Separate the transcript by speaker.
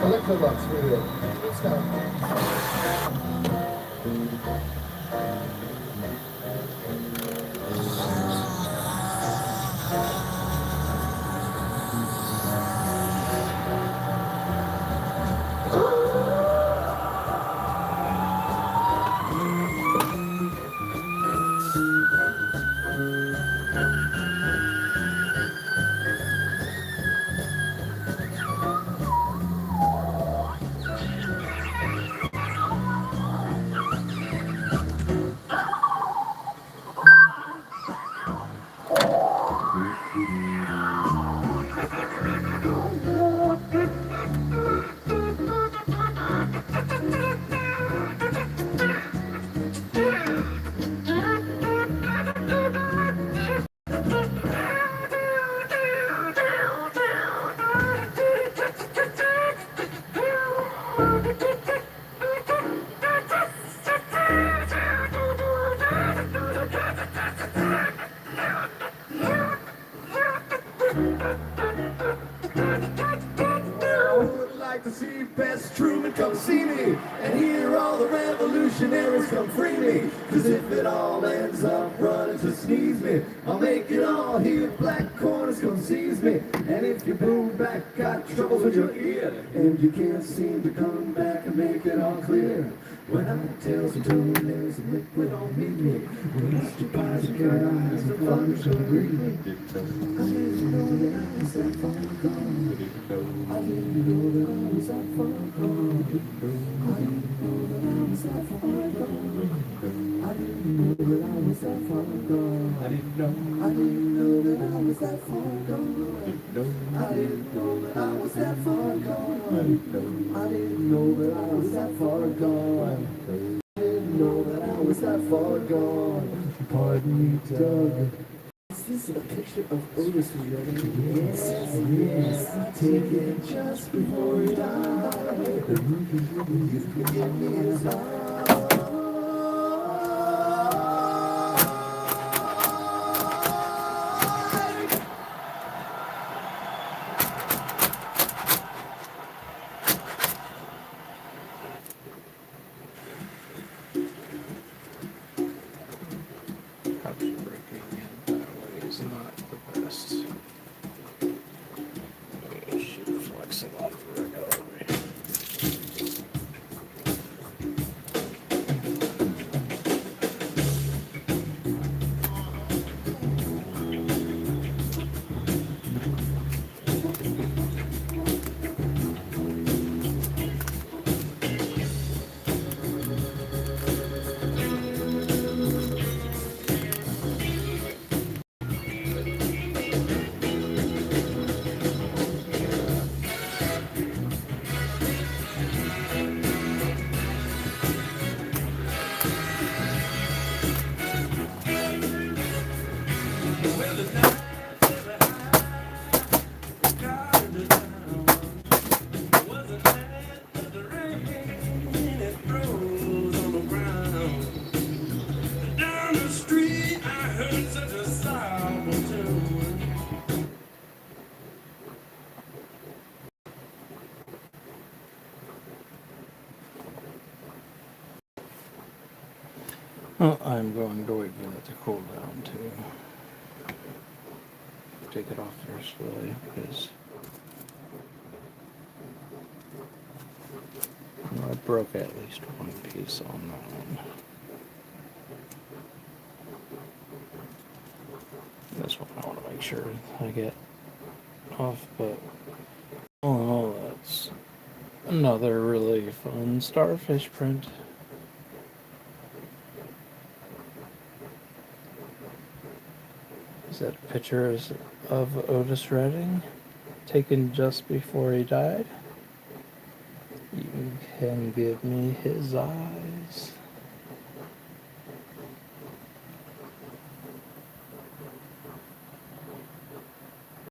Speaker 1: Electrolux video. Let's go. To see best Truman come see me and hear all the revolutionaries come free me, cause if it all ends up running to sneeze me, I'll make it all here, black corners come seize me. And if you boom back, got troubles with your ear, and you can't seem to come back and make it all clear, when I tell some tune, there's some liquid on me, when Mr. Pies and carry eyes and thunder's gonna greet me. I didn't know that I was that far gone. I didn't know that I was that far gone. I didn't know that I was that far gone. I didn't know that I was that far gone. I didn't know that I was that far gone. I didn't know that I was that far gone. I didn't know that I was that far gone. I didn't know that I was that far gone. Pardon me, Doug. Is this a picture of Otis Redding? Yes, yes. Taken just before he died. You can give me his heart.
Speaker 2: Well, I'm going to wait for it to cool down too. Take it off there slowly because I broke at least one piece on that one. This one I want to make sure I get off, but all in all, that's another really fun starfish print. Is that a picture of Otis Redding taken just before he died? You can give me his eyes.